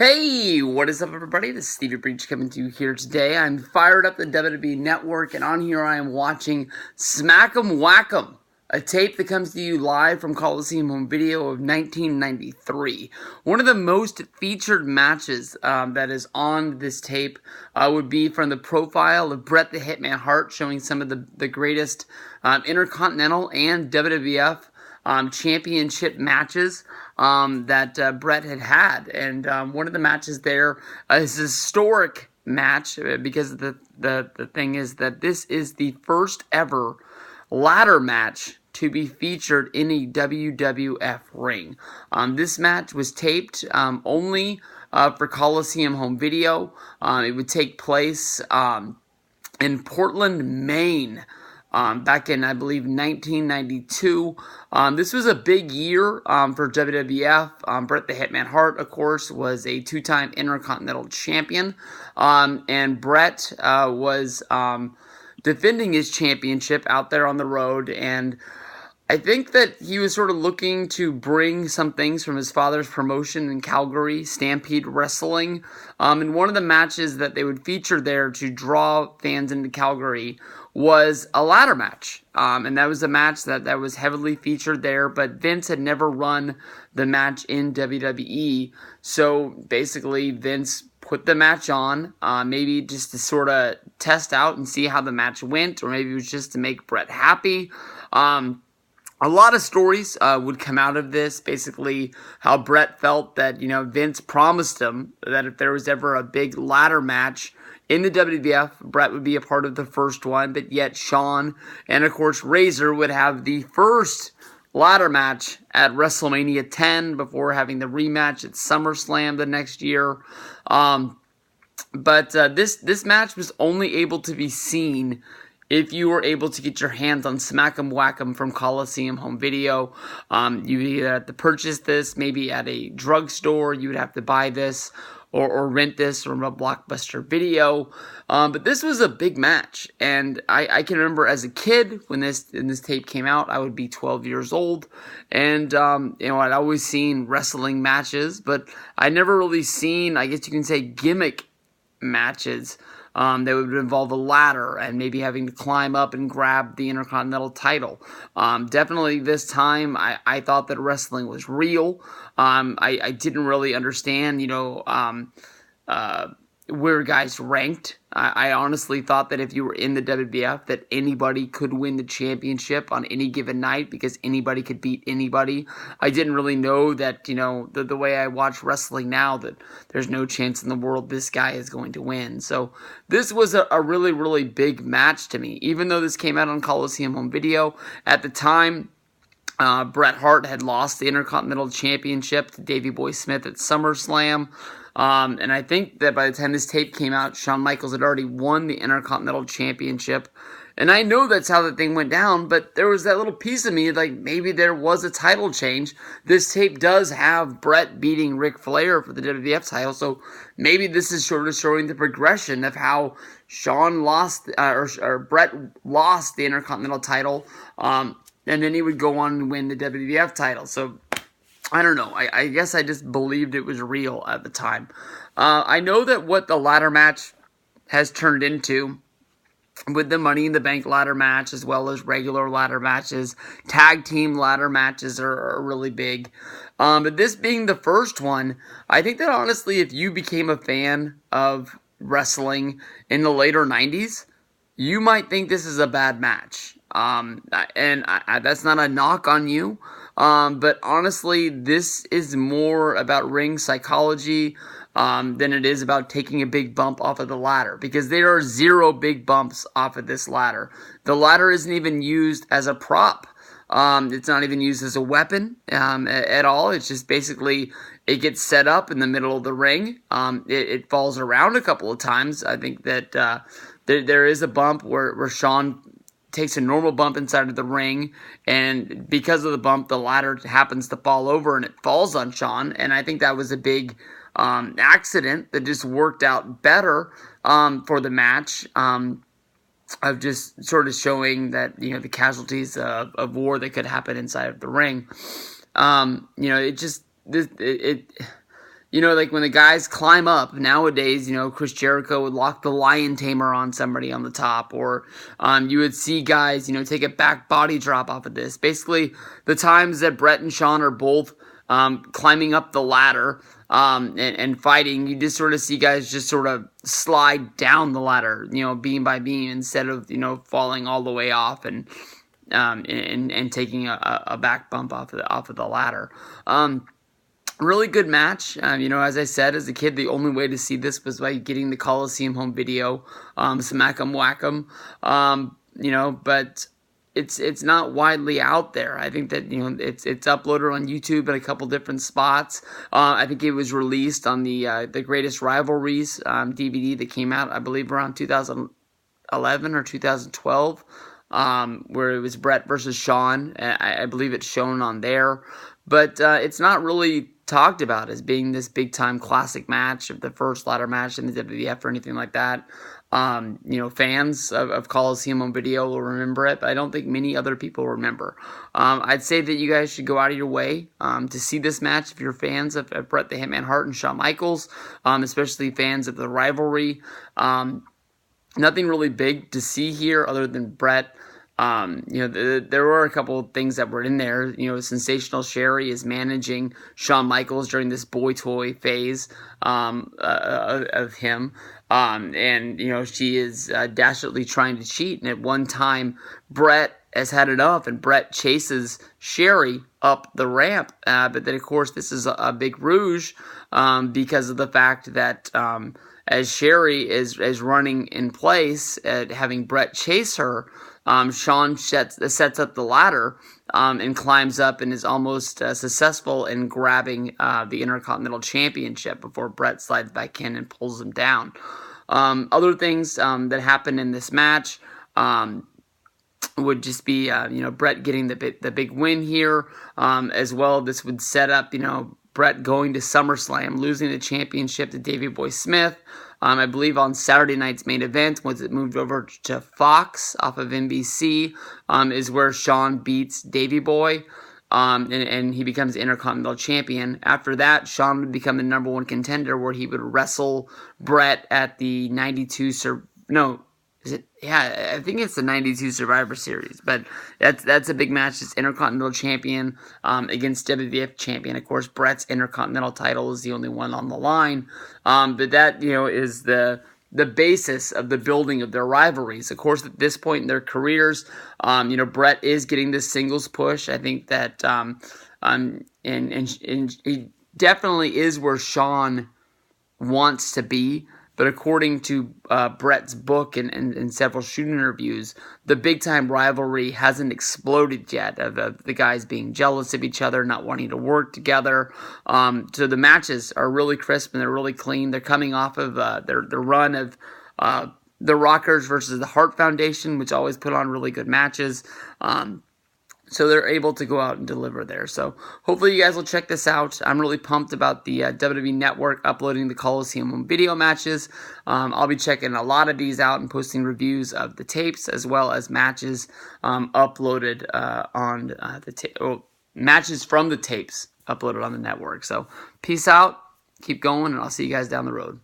Hey, what is up, everybody? This is Stevie Breach coming to you here today. I'm fired up the WWE Network, and on here I am watching Smack 'em Whack 'em, a tape that comes to you live from Coliseum home video of 1993. One of the most featured matches that is on this tape would be from the profile of Bret the Hitman Hart, showing some of the greatest Intercontinental and WWF championship matches that Bret had. And one of the matches there is a historic match because the thing is that this is the first ever ladder match to be featured in a WWF ring. This match was taped only for Coliseum home video. It would take place in Portland, Maine. Back in, I believe, 1992. This was a big year for WWF. Bret the Hitman Hart, of course, was a two-time Intercontinental Champion. And Bret was defending his championship out there on the road. And I think that he was sort of looking to bring some things from his father's promotion in Calgary, Stampede Wrestling. And one of the matches that they would feature there to draw fans into Calgary was a ladder match. And that was a match that was heavily featured there, but Vince had never run the match in WWE. So basically, Vince put the match on, maybe just to sort of test out and see how the match went, or maybe it was just to make Bret happy. A lot of stories would come out of this, basically how Bret felt that, Vince promised him that if there was ever a big ladder match in the WWF, Bret would be a part of the first one, but yet Shawn and, of course, Razor would have the first ladder match at WrestleMania 10 before having the rematch at SummerSlam the next year. But this match was only able to be seen if you were able to get your hands on Smack 'em Whack 'em from Coliseum home video. You either have to purchase this maybe at a drugstore, you would have to buy this, or rent this from a Blockbuster Video. But this was a big match, and I can remember as a kid when this tape came out, I would be 12 years old, and I'd always seen wrestling matches, but I'd never really seen, I guess you can say, gimmick matches that would involve a ladder and maybe having to climb up and grab the Intercontinental title. Definitely this time, I thought that wrestling was real. I didn't really understand, where guys ranked. I honestly thought that if you were in the WWF, that anybody could win the championship on any given night because anybody could beat anybody. I didn't really know that, the way I watch wrestling now, that there's no chance in the world this guy is going to win. So this was a really, really big match to me. Even though this came out on Coliseum home video, at the time, Bret Hart had lost the Intercontinental Championship to Davey Boy Smith at SummerSlam. And I think that by the time this tape came out, Shawn Michaels had already won the Intercontinental Championship. And I know that's how the thing went down, but there was that little piece of me, like maybe there was a title change. This tape does have Bret beating Ric Flair for the WWF title, so maybe this is sort of showing the progression of how Shawn lost, or Bret lost the Intercontinental title, and then he would go on and win the WWF title. So I don't know. I guess I just believed it was real at the time. I know that what the ladder match has turned into, with the Money in the Bank ladder match as well as regular ladder matches, tag team ladder matches are really big. But this being the first one, I think that honestly, if you became a fan of wrestling in the later 90s, you might think this is a bad match. And that's not a knock on you. But honestly, this is more about ring psychology than it is about taking a big bump off of the ladder, because there are 0 big bumps off of this ladder. The ladder isn't even used as a prop. It's not even used as a weapon at all. It's just basically it gets set up in the middle of the ring. It falls around a couple of times. I think that there is a bump where Shawn takes a normal bump inside of the ring, and because of the bump, the ladder happens to fall over and it falls on Shawn. And I think that was a big accident that just worked out better for the match, of just sort of showing that, the casualties of war that could happen inside of the ring. like when the guys climb up nowadays, Chris Jericho would lock the lion tamer on somebody on the top, or you would see guys, take a back body drop off of this. Basically, the times that Bret and Shawn are both climbing up the ladder and fighting, you just sort of see guys just sort of slide down the ladder, beam by beam, instead of, falling all the way off and taking a back bump off of the ladder. Really good match. As I said, as a kid, the only way to see this was by getting the Coliseum home video, Smack 'em Whack 'em. But it's not widely out there. I think that it's uploaded on YouTube at a couple different spots. I think it was released on the Greatest Rivalries DVD that came out, I believe, around 2011 or 2012. Where it was Bret versus Shawn. I believe it's shown on there. But it's not really talked about as being this big-time classic match of the first ladder match in the WWF or anything like that. Fans of Coliseum on video will remember it, but I don't think many other people remember. I'd say that you guys should go out of your way to see this match if you're fans of Bret the Hitman Hart and Shawn Michaels, especially fans of the rivalry. Nothing really big to see here other than Bret. There were a couple of things that were in there. Sensational Sherry is managing Shawn Michaels during this boy toy phase of him. She is dastardly trying to cheat. And at one time, Bret has had it up, and Bret chases Sherry up the ramp. But then, of course, this is a big rouge because of the fact that as Sherry is running in place, having Bret chase her, Shawn sets up the ladder and climbs up and is almost successful in grabbing the Intercontinental Championship before Bret slides back in and pulls him down. Other things that happened in this match would just be Bret getting the big win here as well. This would set up Bret going to SummerSlam, losing the championship to Davey Boy Smith. I believe on Saturday night's main event, once it moved over to Fox off of NBC, is where Shawn beats Davey Boy, and he becomes Intercontinental Champion. After that, Shawn would become the number one contender, where he would wrestle Bret at the 92 I think it's the 92 Survivor Series, but that's a big match. It's Intercontinental Champion against WWF Champion. Of course, Bret's Intercontinental title is the only one on the line, but that is the basis of the building of their rivalries. Of course, at this point in their careers, Bret is getting this singles push. I think that and he definitely is where Shawn wants to be. But according to Bret's book and several shoot interviews, the big-time rivalry hasn't exploded yet of the guys being jealous of each other, not wanting to work together. So the matches are really crisp and they're really clean. They're coming off of their run of the Rockers versus the Hart Foundation, which always put on really good matches. So they're able to go out and deliver there. So hopefully you guys will check this out. I'm really pumped about the WWE Network uploading the Coliseum video matches. I'll be checking a lot of these out and posting reviews of the tapes as well as matches uploaded on the matches from the tapes uploaded on the network. So peace out, keep going, and I'll see you guys down the road.